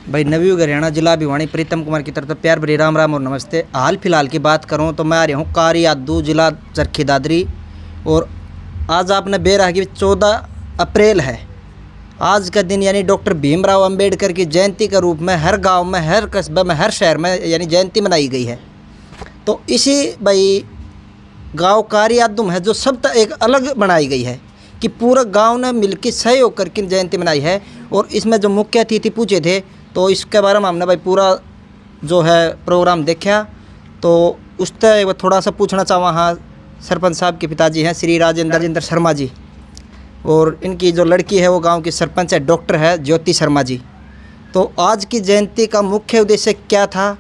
भाई नवयुग हरियाणा जिला भिवानी प्रीतम कुमार की तरफ से प्यार भरी राम राम और नमस्ते। हाल फिलहाल की बात करूं तो मैं आ रहा हूं कारी यादू जिला चरखी दादरी। और आज आपने बेरा कि 14 अप्रैल है। आज का दिन यानी डॉक्टर भीमराव अंबेडकर की जयंती के रूप में हर गांव में, हर कस्बे में, हर शहर में यानी जयंती मनाई गई है। तो इसी भाई गाँव कारी यादू है जो सब एक अलग बनाई गई है कि पूरा गाँव ने मिलकर सहयोग करके जयंती मनाई है। और इसमें जो मुख्य अतिथि पूछे थे तो इसके बारे में हमने भाई पूरा जो है प्रोग्राम देखा। तो उससे थोड़ा सा पूछना चाहूँ। हाँ, सरपंच साहब के पिताजी हैं श्री राजेंद्र शर्मा जी, और इनकी जो लड़की है वो गांव की सरपंच है, डॉक्टर है ज्योति शर्मा जी। तो आज की जयंती का मुख्य उद्देश्य क्या था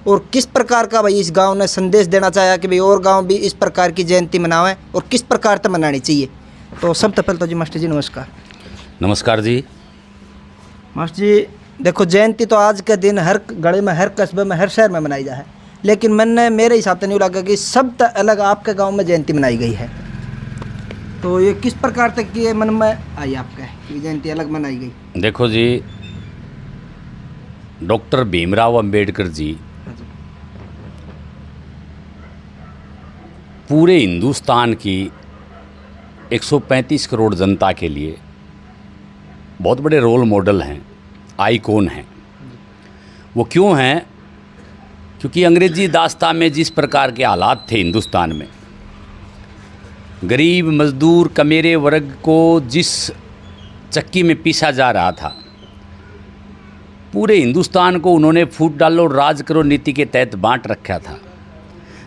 और किस प्रकार का भाई इस गांव ने संदेश देना चाहा कि भाई और गांव भी इस प्रकार की जयंती मनावें और किस प्रकार से मनानी चाहिए। तो सबसे पहले तो जी मास्टर जी नमस्कार। नमस्कार जी। मास्टर जी देखो, जयंती तो आज के दिन हर गली में, हर कस्बे में, हर शहर में मनाई जाए, लेकिन मैंने मेरे हिसाब से नहीं लगा कि सब अलग आपके गांव में जयंती मनाई गई है। तो ये किस प्रकार तक ये मन में आई आपके कि जयंती अलग मनाई गई? देखो जी, डॉक्टर भीमराव अंबेडकर जी पूरे हिंदुस्तान की 135 करोड़ जनता के लिए बहुत बड़े रोल मॉडल हैं, आइकॉन हैं। वो क्यों हैं? क्योंकि अंग्रेज़ी दास्तां में जिस प्रकार के हालात थे हिंदुस्तान में, गरीब मजदूर कमेरे वर्ग को जिस चक्की में पीसा जा रहा था, पूरे हिंदुस्तान को उन्होंने फूट डालो राज करो नीति के तहत बांट रखा था।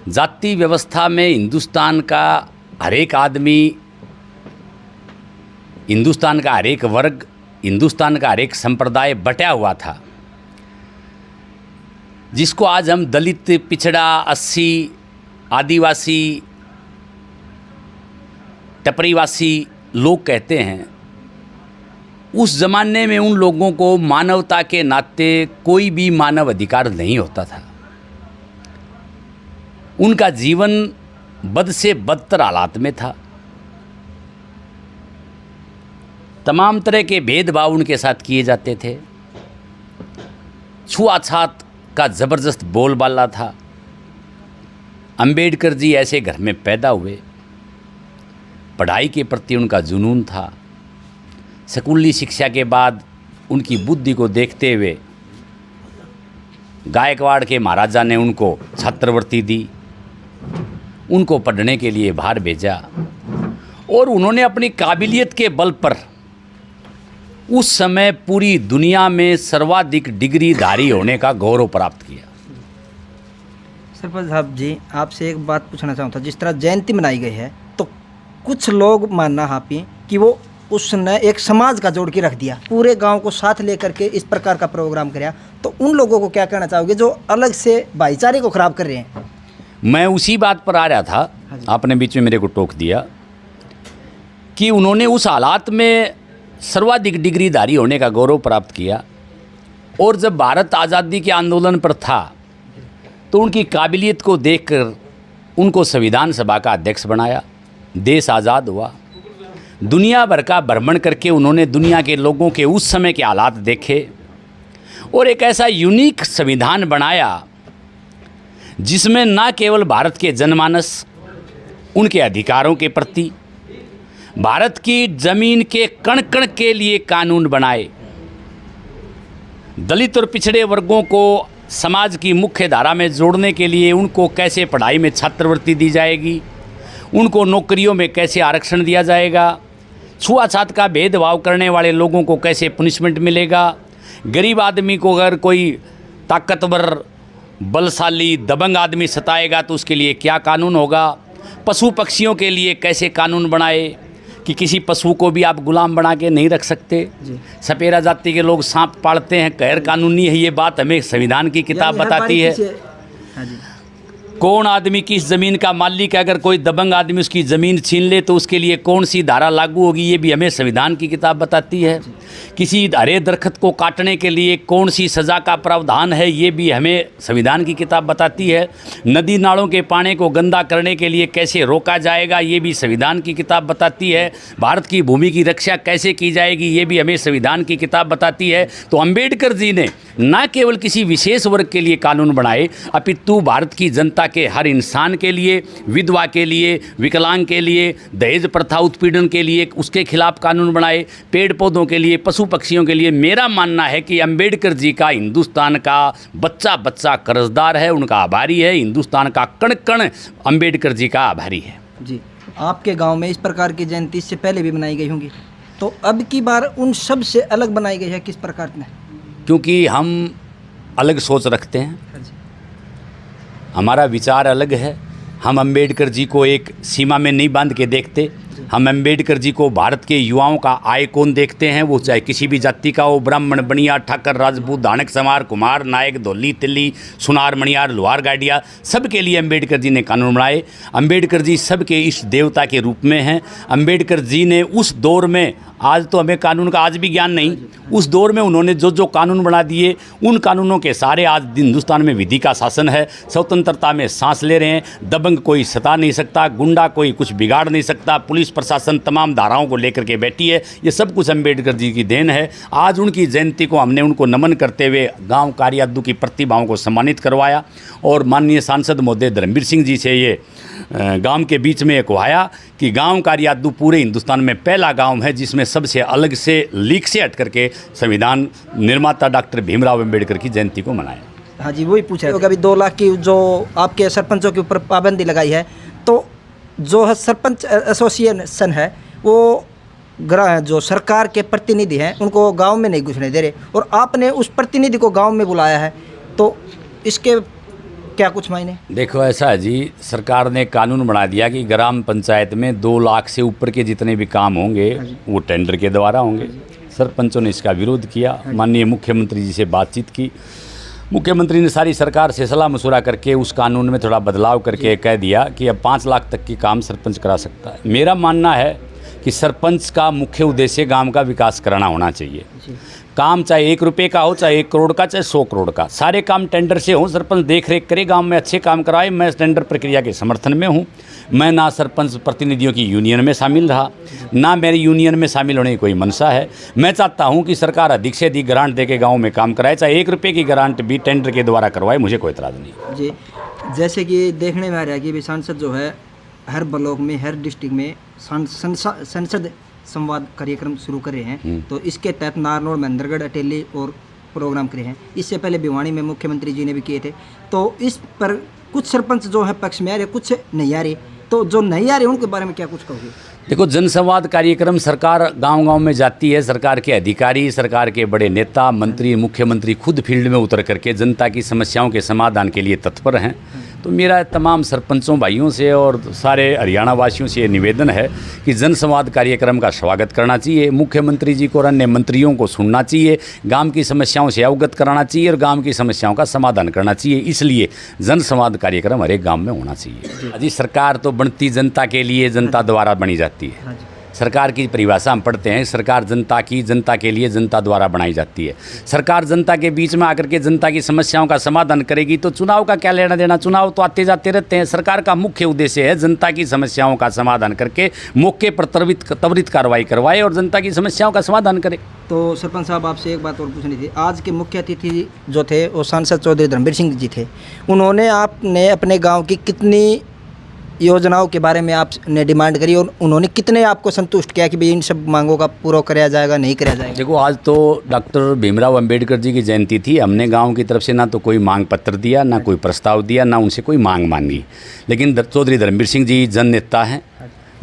जाति व्यवस्था में हिंदुस्तान का हर एक आदमी, हिंदुस्तान का हर एक वर्ग, हिंदुस्तान का हर एक संप्रदाय बटा हुआ था, जिसको आज हम दलित, पिछड़ा, 80, आदिवासी, टपरीवासी लोग कहते हैं। उस ज़माने में उन लोगों को मानवता के नाते कोई भी मानव अधिकार नहीं होता था। उनका जीवन बद से बदतर हालात में था। तमाम तरह के भेदभाव उनके साथ किए जाते थे। छुआछात का ज़बरदस्त बोलबाला था। अंबेडकर जी ऐसे घर में पैदा हुए। पढ़ाई के प्रति उनका जुनून था। स्कूली शिक्षा के बाद उनकी बुद्धि को देखते हुए गायकवाड़ के महाराजा ने उनको छात्रवृत्ति दी, उनको पढ़ने के लिए बाहर भेजा और उन्होंने अपनी काबिलियत के बल पर उस समय पूरी दुनिया में सर्वाधिक डिग्रीधारी होने का गौरव प्राप्त किया। सरपंच साहब जी, आपसे एक बात पूछना चाहूँ था। जिस तरह जयंती मनाई गई है तो कुछ लोग मानना हापी कि वो उसने एक समाज का जोड़ के रख दिया, पूरे गांव को साथ लेकर के इस प्रकार का प्रोग्राम कराया। तो उन लोगों को क्या कहना चाहोगे जो अलग से भाईचारे को खराब कर रहे हैं? मैं उसी बात पर आ रहा था, आपने बीच में मेरे को टोक दिया कि उन्होंने उस हालात में सर्वाधिक डिग्रीधारी होने का गौरव प्राप्त किया। और जब भारत आज़ादी के आंदोलन पर था तो उनकी काबिलियत को देखकर उनको संविधान सभा का अध्यक्ष बनाया। देश आज़ाद हुआ। दुनिया भर का भ्रमण करके उन्होंने दुनिया के लोगों के उस समय के हालात देखे और एक ऐसा यूनिक संविधान बनाया जिसमें न केवल भारत के जनमानस, उनके अधिकारों के प्रति, भारत की ज़मीन के कण कण के लिए कानून बनाए। दलित और पिछड़े वर्गों को समाज की मुख्य धारा में जोड़ने के लिए उनको कैसे पढ़ाई में छात्रवृत्ति दी जाएगी, उनको नौकरियों में कैसे आरक्षण दिया जाएगा, छुआछात का भेदभाव करने वाले लोगों को कैसे पनिशमेंट मिलेगा, गरीब आदमी को अगर कोई ताकतवर, बलशाली, दबंग आदमी सताएगा तो उसके लिए क्या कानून होगा, पशु पक्षियों के लिए कैसे कानून बनाए कि किसी पशु को भी आप गुलाम बना के नहीं रख सकते। सपेरा जाति के लोग सांप पालते हैं, गैर कानूनी है, ये बात हमें संविधान की किताब बताती है। कौन आदमी किस ज़मीन का मालिक है, अगर कोई दबंग आदमी उसकी ज़मीन छीन ले तो उसके लिए कौन सी धारा लागू होगी, ये भी हमें संविधान की किताब बताती है। किसी हरे दरख्त को काटने के लिए कौन सी सज़ा का प्रावधान है, ये भी हमें संविधान की किताब बताती है। नदी नालों के पानी को गंदा करने के लिए कैसे रोका जाएगा, ये भी संविधान की किताब बताती है। भारत की भूमि की रक्षा कैसे की जाएगी, ये भी हमें संविधान की किताब बताती है। तो अंबेडकर जी ने ना केवल किसी विशेष वर्ग के लिए कानून बनाए, अपितु भारत की जनता के हर इंसान के लिए, विधवा के लिए, विकलांग के लिए, दहेज प्रथा उत्पीड़न के लिए उसके खिलाफ कानून बनाए, पेड़ पौधों के लिए, पशु पक्षियों के लिए। मेरा मानना है कि अंबेडकर जी का हिंदुस्तान का बच्चा बच्चा कर्जदार है, उनका आभारी है। हिंदुस्तान का कण कण अंबेडकर जी का आभारी है। जी, आपके गांव में इस प्रकार की जयंती इससे पहले भी बनाई गई होंगी, तो अब की बार उन सब से अलग बनाई गई है, किस प्रकार में? क्योंकि हम अलग सोच रखते हैं, हमारा विचार अलग है। हम अंबेडकर जी को एक सीमा में नहीं बांध के देखते। हम अंबेडकर जी को भारत के युवाओं का आइकॉन देखते हैं, वो चाहे किसी भी जाति का हो, ब्राह्मण, बनिया, ठाकर, राजपूत, दानक, समार, कुमार, नायक, धोली, तिल्ली, सुनार, मणियार, लोहार, गाडिया, सबके लिए अंबेडकर जी ने कानून बनाए। अंबेडकर जी सबके इष्ट देवता के रूप में हैं। अंबेडकर जी ने उस दौर में, आज तो हमें कानून का आज भी ज्ञान नहीं, उस दौर में उन्होंने जो जो कानून बना दिए, उन कानूनों के सारे आज हिंदुस्तान में विधि का शासन है। स्वतंत्रता में सांस ले रहे हैं। दबंग कोई सता नहीं सकता, गुंडा कोई कुछ बिगाड़ नहीं सकता, पुलिस प्रशासन तमाम धाराओं को लेकर के बैठी है। ये सब कुछ अंबेडकर जी की देन है। आज उनकी जयंती को हमने उनको नमन करते हुए गांव कार्याद्दू की प्रतिभाओं को सम्मानित करवाया और माननीय सांसद महोदय धर्मवीर सिंह जी से ये गांव के बीच में कहवाया कि गांव कार्याद्दू पूरे हिंदुस्तान में पहला गांव है जिसमें सबसे अलग से लीक से हट करके संविधान निर्माता डॉक्टर भीमराव अंबेडकर की जयंती को मनाया। हाँ जी, वही पूछा है। अभी 2 लाख की जो आपके सरपंचों के ऊपर पाबंदी लगाई है, तो जो है सरपंच एसोसिएशन है वो जो सरकार के प्रतिनिधि हैं उनको गांव में नहीं घुसने दे रहे, और आपने उस प्रतिनिधि को गांव में बुलाया है, तो इसके क्या कुछ मायने? देखो, ऐसा है जी, सरकार ने कानून बना दिया कि ग्राम पंचायत में 2 लाख से ऊपर के जितने भी काम होंगे वो टेंडर के द्वारा होंगे। सरपंचों ने इसका विरोध किया, माननीय मुख्यमंत्री जी से बातचीत की। मुख्यमंत्री ने सारी सरकार से सलाह मशुरा करके उस कानून में थोड़ा बदलाव करके कह दिया कि अब 5 लाख तक की काम सरपंच करा सकता है। मेरा मानना है कि सरपंच का मुख्य उद्देश्य गांव का विकास कराना होना चाहिए। काम चाहे 1 रुपये का हो, चाहे 1 करोड़ का, चाहे 100 करोड़ का, सारे काम टेंडर से हों। सरपंच देख रेख करे, गांव में अच्छे काम कराए। मैं इस टेंडर प्रक्रिया के समर्थन में हूं। मैं ना सरपंच प्रतिनिधियों की यूनियन में शामिल रहा, ना मेरी यूनियन में शामिल होने की कोई मंशा है। मैं चाहता हूं कि सरकार अधिक से अधिक ग्रांट दे के गाँव में काम कराए, चाहे 1 रुपये की ग्रांट भी टेंडर के द्वारा करवाए, मुझे कोई एतराज़ नहीं। जी, जैसे कि देखने में आ रहा है कि सांसद जो है हर ब्लॉक में, हर डिस्ट्रिक्ट में संसद संवाद कार्यक्रम शुरू कर रहे हैं, तो इसके तहत नारनौल, महेंद्रगढ़, अटेली और प्रोग्राम करे हैं। इससे पहले भिवानी में मुख्यमंत्री जी ने भी किए थे। तो इस पर कुछ सरपंच जो है पक्ष में आ रहे, कुछ नहीं आ रहे, तो जो नहीं आ रहे उनके बारे में क्या कुछ कहोगे? देखो, जनसंवाद कार्यक्रम सरकार गांव-गांव में जाती है। सरकार के अधिकारी, सरकार के बड़े नेता, मंत्री, मुख्यमंत्री खुद फील्ड में उतर करके जनता की समस्याओं के समाधान के लिए तत्पर हैं। तो मेरा तमाम सरपंचों भाइयों से और सारे हरियाणा वासियों से ये निवेदन है कि जनसंवाद कार्यक्रम का स्वागत करना चाहिए। मुख्यमंत्री जी को और अन्य मंत्रियों को सुनना चाहिए, गांव की समस्याओं से अवगत कराना चाहिए और गांव की समस्याओं का समाधान करना चाहिए। इसलिए जनसंवाद कार्यक्रम हर एक गाँव में होना चाहिए। जी, सरकार तो बनती जनता के लिए, जनता द्वारा बनी जाती है। सरकार की परिभाषा हम पढ़ते हैं, सरकार जनता की, जनता के लिए, जनता द्वारा बनाई जाती है। सरकार जनता के बीच में आकर के जनता की समस्याओं का समाधान करेगी तो चुनाव का क्या लेना देना? चुनाव तो आते जाते रहते हैं। सरकार का मुख्य उद्देश्य है जनता की समस्याओं का समाधान करके मौके पर त्वरित कार्रवाई करवाए और जनता की समस्याओं का समाधान करे। तो सरपंच साहब, आपसे एक बात और पूछनी थी। आज के मुख्य अतिथि जो थे वो सांसद चौधरी धर्मवीर सिंह जी थे। उन्होंने आपने अपने गाँव की कितनी योजनाओं के बारे में आपने डिमांड करी और उन्होंने कितने आपको संतुष्ट किया कि भाई इन सब मांगों का पूरा कराया जाएगा, नहीं कराया जाएगा? देखो, आज तो डॉक्टर भीमराव अंबेडकर जी की जयंती थी। हमने गांव की तरफ से ना तो कोई मांग पत्र दिया, ना कोई प्रस्ताव दिया, ना उनसे कोई मांग मांगी। लेकिन चौधरी धर्मवीर सिंह जी जन नेता हैं,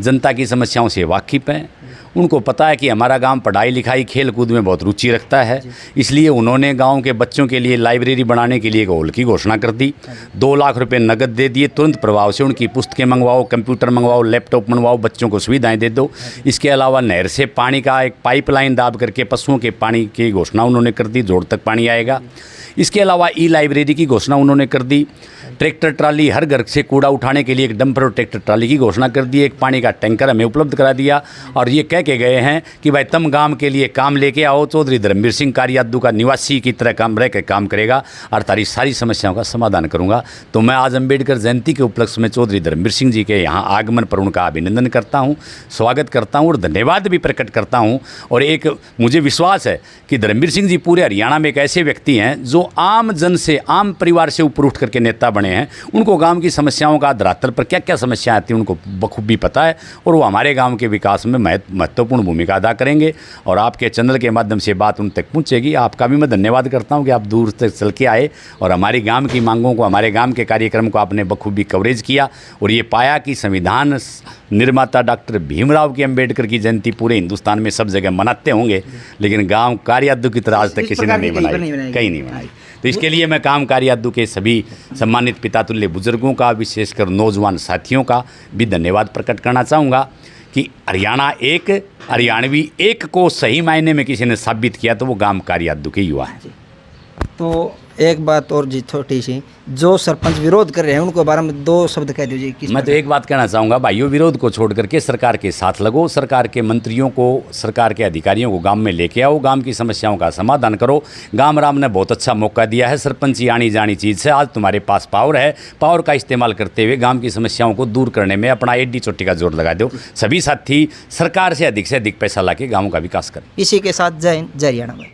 जनता की समस्याओं से वाकिफ़ हैं। उनको पता है कि हमारा गांव पढ़ाई लिखाई खेल कूद में बहुत रुचि रखता है, इसलिए उन्होंने गांव के बच्चों के लिए लाइब्रेरी बनाने के लिए एक हॉल की घोषणा कर दी। 2 लाख रुपए नगद दे दिए। तुरंत प्रभाव से उनकी पुस्तकें मंगवाओ, कंप्यूटर मंगवाओ, लैपटॉप मंगवाओ, बच्चों को सुविधाएं दे दो। इसके अलावा नहर से पानी का एक पाइपलाइन दाब करके पशुओं के पानी की घोषणा उन्होंने कर दी, जोड़ तक पानी आएगा। इसके अलावा ई लाइब्रेरी की घोषणा उन्होंने कर दी। ट्रैक्टर ट्राली, हर घर से कूड़ा उठाने के लिए एक डंपर और ट्रैक्टर ट्राली की घोषणा कर दी। एक पानी का टैंकर हमें उपलब्ध करा दिया और ये कह के गए हैं कि भाई तुम गांव के लिए काम लेके आओ। चौधरी धर्मवीर सिंह कारियादू का निवासी की तरह काम रह के काम करेगा और तारी सारी समस्याओं का समाधान करूंगा। तो मैं आज अम्बेडकर जयंती के उपलक्ष्य में चौधरी धर्मवीर सिंह जी के यहाँ आगमन पर उनका अभिनंदन करता हूँ, स्वागत करता हूँ और धन्यवाद भी प्रकट करता हूँ। और एक मुझे विश्वास है कि धर्मवीर सिंह जी पूरे हरियाणा में एक ऐसे व्यक्ति हैं जो आम जन से, आम परिवार से ऊपर उठ करके नेता बने हैं। उनको गांव की समस्याओं का धरातल पर क्या क्या समस्याएं आती हैं उनको बखूबी पता है और वो हमारे गांव के विकास में महत्वपूर्ण भूमिका अदा करेंगे और आपके चैनल के माध्यम से बात उन तक पहुंचेगी। आपका भी मैं धन्यवाद करता हूं कि आप दूर तक चल के आए और हमारे गांव की मांगों को, हमारे गांव के कार्यक्रम को आपने बखूबी कवरेज किया और ये पाया कि संविधान निर्माता डॉक्टर भीमराव की अम्बेडकर की जयंती पूरे हिंदुस्तान में सब जगह मनाते होंगे, लेकिन गाँव कारियादू की तरह आज तक किसी ने नहीं बनाई, कहीं नहीं बनाई। तो इसके लिए मैं काम कारियादू के सभी सम्मानित पिता तुल्य बुजुर्गों का, विशेषकर नौजवान साथियों का भी धन्यवाद प्रकट करना चाहूँगा कि हरियाणा एक, हरियाणवी एक को सही मायने में किसी ने साबित किया तो वो गांव कारियादू के युवा है। तो एक बात और जी छोटी सी, जो सरपंच विरोध कर रहे हैं उनको बारे में 2 शब्द कह दीजिए। मैं तो एक बात कहना चाहूँगा, भाइयों विरोध को छोड़ करके सरकार के साथ लगो, सरकार के मंत्रियों को, सरकार के अधिकारियों को गांव में लेके आओ, गांव की समस्याओं का समाधान करो। गांव राम ने बहुत अच्छा मौका दिया है, सरपंच ही आनी जानी चीज़ है। आज तुम्हारे पास पावर है, पावर का इस्तेमाल करते हुए गाँव की समस्याओं को दूर करने में अपना एड्डी चोटी का जोर लगा दो। सभी साथी सरकार से अधिक पैसा ला के गाँव का विकास करें। इसी के साथ जय हिंद, जय हरियाणा।